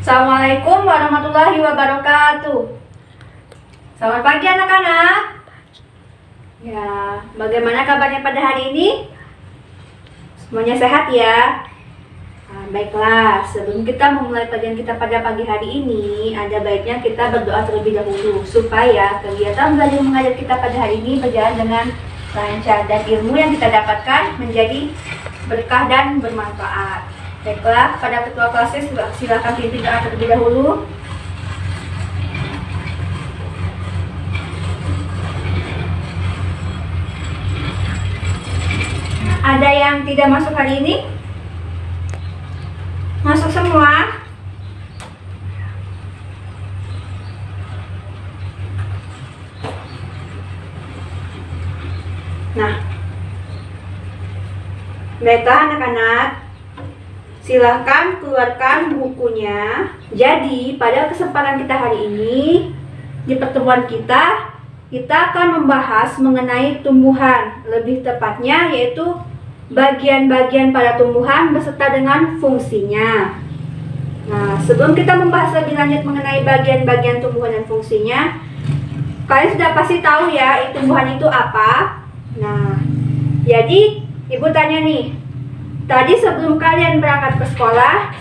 Assalamualaikum warahmatullahi wabarakatuh. Selamat pagi anak-anak. Ya, bagaimana kabarnya pada hari ini? Semuanya sehat ya? Nah, baiklah, sebelum kita memulai pelajaran kita pada pagi hari ini, ada baiknya kita berdoa terlebih dahulu supaya kegiatan belajar mengajar kita pada hari ini berjalan dengan lancar dan ilmu yang kita dapatkan menjadi berkah dan bermanfaat. Baiklah, pada ketua kelasnya silakan pimpin doa terlebih dahulu. Ada yang tidak masuk hari ini? Masuk semua? Nah, baiklah anak-anak, silahkan keluarkan bukunya. Jadi pada kesempatan kita hari ini, di pertemuan kita akan membahas mengenai tumbuhan, lebih tepatnya yaitu bagian-bagian pada tumbuhan beserta dengan fungsinya. Nah, sebelum kita membahas lebih lanjut mengenai bagian-bagian tumbuhan dan fungsinya, kalian sudah pasti tahu ya tumbuhan itu apa. Nah, jadi ibu tanya nih, tadi sebelum kalian berangkat ke sekolah,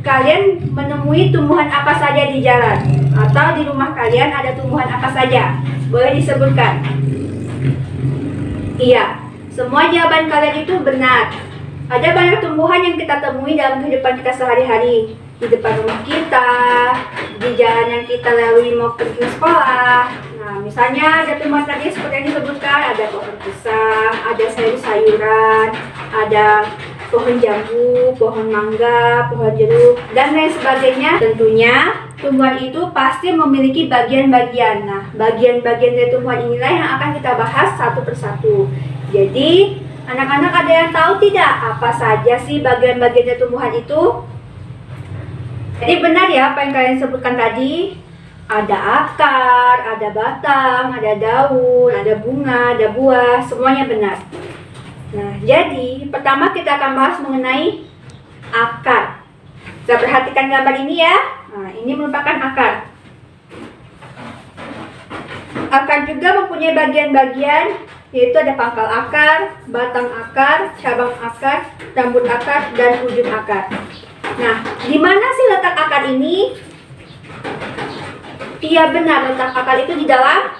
kalian menemui tumbuhan apa saja di jalan? Atau di rumah kalian ada tumbuhan apa saja? Boleh disebutkan? Iya, semua jawaban kalian itu benar. Ada banyak tumbuhan yang kita temui dalam kehidupan kita sehari-hari. Di depan rumah kita, di jalan yang kita lalui mau pergi ke sekolah. Nah, misalnya ada tumbuhan tadi seperti yang disebutkan, ada pohon pisang, ada sayur-sayuran, ada pohon jambu, pohon mangga, pohon jeruk, dan lain sebagainya. Tentunya tumbuhan itu pasti memiliki bagian-bagian. Nah, bagian-bagian dari tumbuhan inilah yang akan kita bahas satu persatu. Jadi, anak-anak ada yang tahu tidak apa saja sih bagian-bagian dari tumbuhan itu? Jadi benar ya apa yang kalian sebutkan tadi. Ada akar, ada batang, ada daun, ada bunga, ada buah, semuanya benar. Nah, jadi pertama kita akan bahas mengenai akar. Kita perhatikan gambar ini ya. Nah, ini merupakan akar. Akar juga mempunyai bagian-bagian, yaitu ada pangkal akar, batang akar, cabang akar, rambut akar, dan ujung akar. Nah, di mana sih letak akar ini? Iya benar, letak akar itu di dalam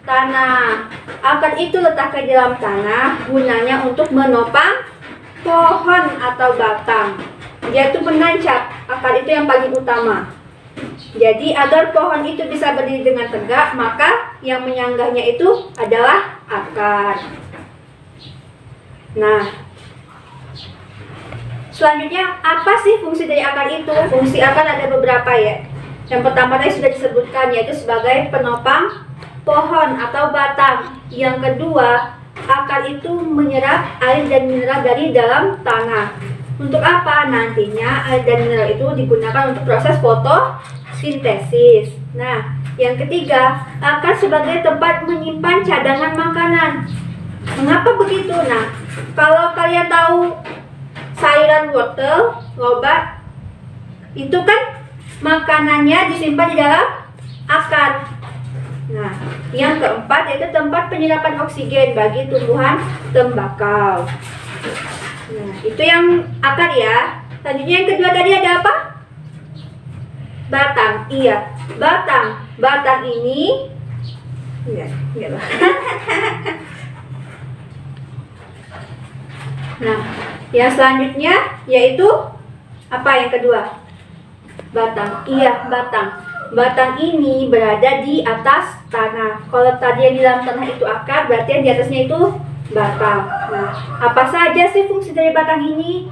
tanah. Akar itu letaknya di dalam tanah, gunanya untuk menopang pohon atau batang. Yaitu menancap, akar itu yang paling utama. Jadi agar pohon itu bisa berdiri dengan tegak, maka yang menyanggahnya itu adalah akar. Nah, selanjutnya apa sih fungsi dari akar itu? Fungsi akar ada beberapa ya. Yang pertama tadi sudah disebutkan, yaitu sebagai penopang pohon atau batang. Yang kedua, akar itu menyerap air dan mineral dari dalam tanah. Untuk apa? Nantinya air dan mineral itu digunakan untuk proses fotosintesis. Nah, yang ketiga, akar sebagai tempat menyimpan cadangan makanan. Mengapa begitu? Nah, kalau kalian tahu sayuran wortel, lobak, itu kan makanannya disimpan di dalam akar. Nah, yang keempat yaitu tempat penyerapan oksigen bagi tumbuhan tembakau. Nah, itu yang akar ya. Selanjutnya yang kedua tadi ada apa? Batang. Iya, batang. Batang ini enggak lah. Nah, yang selanjutnya yaitu apa yang kedua? Batang. Iya, batang. Batang ini berada di atas tanah. Kalau tadi yang di dalam tanah itu akar, berarti yang di atasnya itu batang. Nah, apa saja sih fungsi dari batang ini?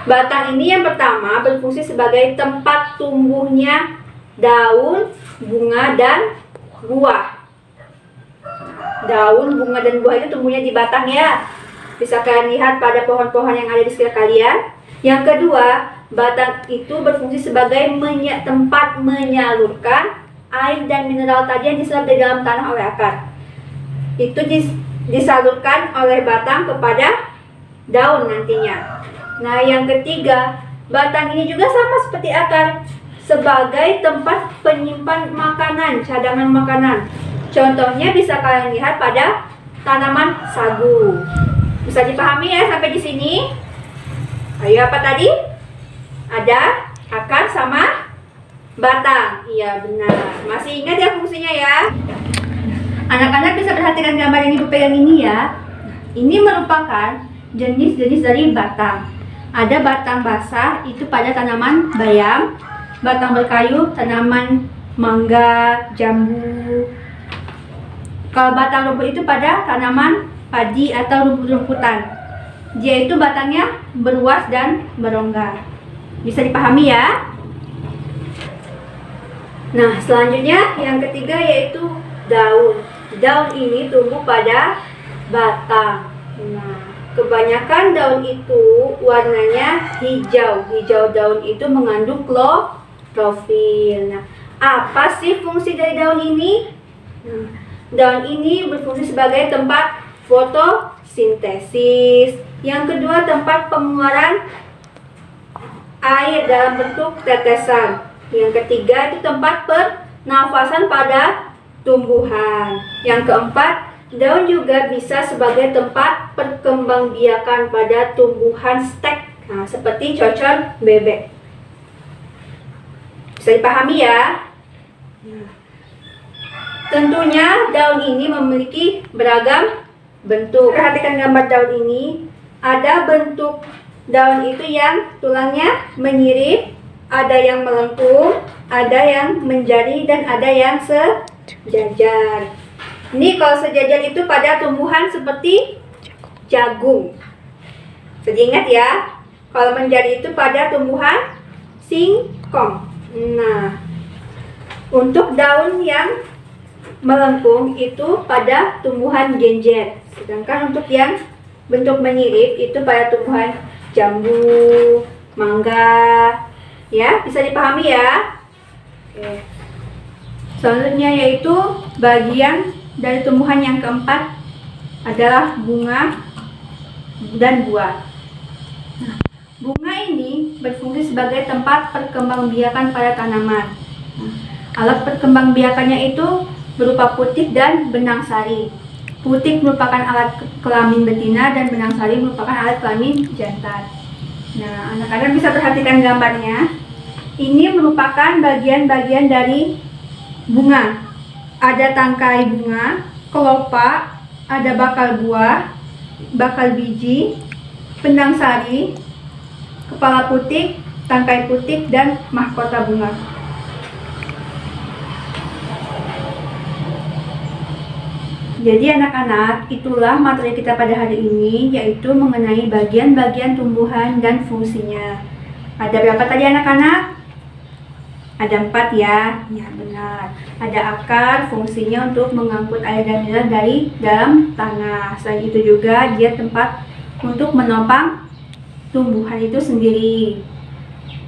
Batang ini yang pertama berfungsi sebagai tempat tumbuhnya daun, bunga, dan buah. Daun, bunga, dan buah itu tumbuhnya di batang ya. Bisa kalian lihat pada pohon-pohon yang ada di sekitar kalian. Yang kedua, batang itu berfungsi sebagai tempat menyalurkan air dan mineral tadi yang diserap dari dalam tanah oleh akar. Itu disalurkan oleh batang kepada daun nantinya. Nah, yang ketiga, batang ini juga sama seperti akar, sebagai tempat penyimpan makanan, cadangan makanan. Contohnya bisa kalian lihat pada tanaman sagu. Bisa dipahami ya sampai di sini? Ayo, apa tadi? Ada akar sama batang. Iya, benar. Masih ingat ya fungsinya ya? Anak-anak bisa perhatikan gambar yang ibu pegang ini ya. Ini merupakan jenis-jenis dari batang. Ada batang basah itu pada tanaman bayam, batang berkayu tanaman mangga, jambu. Kalau batang rumput itu pada tanaman padi atau rumput-rumputan. Dia itu batangnya beruas dan berongga. Bisa dipahami ya? Nah, selanjutnya yang ketiga yaitu daun. Daun ini tumbuh pada batang. Nah, kebanyakan daun itu warnanya hijau. Hijau daun itu mengandung klorofil. Nah, apa sih fungsi dari daun ini? Daun ini berfungsi sebagai tempat fotosintesis. Yang kedua, tempat pengeluaran air dalam bentuk tetesan. Yang ketiga, itu tempat pernafasan pada tumbuhan. Yang keempat, daun juga bisa sebagai tempat perkembangbiakan pada tumbuhan stek. Nah, seperti cocor bebek. Bisa dipahami ya? Tentunya daun ini memiliki beragam bentuk. Perhatikan gambar daun ini. Ada bentuk daun itu yang tulangnya menyirip, ada yang melengkung, ada yang menjadi, dan ada yang sejajar. Ini kalau sejajar itu pada tumbuhan seperti jagung. Jadi ingat ya, kalau menjadi itu pada tumbuhan singkong. Nah, untuk daun yang melengkung itu pada tumbuhan genjer. Sedangkan untuk yang bentuk menyirip itu pada tumbuhan jambu, mangga. Ya, bisa dipahami ya? Oke. Selanjutnya yaitu bagian dari tumbuhan yang keempat adalah bunga dan buah. Nah, bunga ini berfungsi sebagai tempat perkembangbiakan pada tanaman. Alat perkembangbiakannya itu berupa putik dan benang sari. Putik merupakan alat kelamin betina dan benang sari merupakan alat kelamin jantan. Nah, anak-anak bisa perhatikan gambarnya. Ini merupakan bagian-bagian dari bunga. Ada tangkai bunga, kelopak, ada bakal buah, bakal biji, benang sari, kepala putik, tangkai putik, dan mahkota bunga. Jadi anak-anak, itulah materi kita pada hari ini, yaitu mengenai bagian-bagian tumbuhan dan fungsinya. Ada berapa tadi anak-anak? Ada 4 ya? Ya benar. Ada akar, fungsinya untuk mengangkut air dan mineral dari dalam tanah. Selain itu juga dia tempat untuk menopang tumbuhan itu sendiri.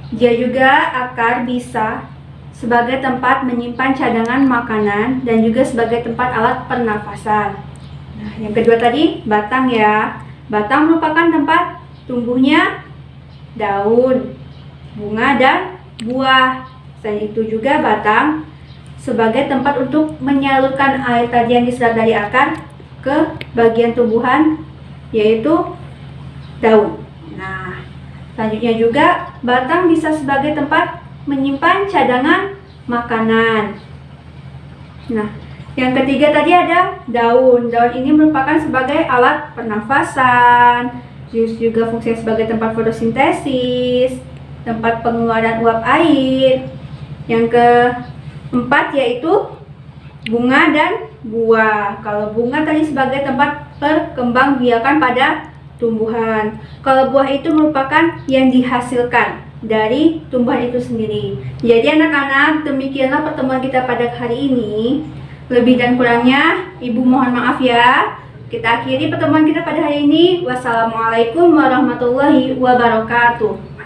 Dia juga akar bisa sebagai tempat menyimpan cadangan makanan dan juga sebagai tempat alat pernafasan. Nah, yang kedua tadi batang ya. Batang merupakan tempat tumbuhnya daun, bunga, dan buah. Selain itu juga batang sebagai tempat untuk menyalurkan air tadi yang diserap dari akar ke bagian tumbuhan, yaitu daun. Nah, selanjutnya juga batang bisa sebagai tempat menyimpan cadangan makanan. Nah, yang ketiga tadi ada daun. Daun ini merupakan sebagai alat pernafasan, juga fungsinya sebagai tempat fotosintesis, tempat pengeluaran uap air. Yang keempat yaitu bunga dan buah. Kalau bunga tadi sebagai tempat perkembangbiakan pada tumbuhan. Kalau buah itu merupakan yang dihasilkan dari tumbuhan itu sendiri. Jadi anak-anak, demikianlah pertemuan kita pada hari ini. Lebih dan kurangnya Ibu mohon maaf ya. Kita akhiri pertemuan kita pada hari ini. Wassalamualaikum warahmatullahi wabarakatuh.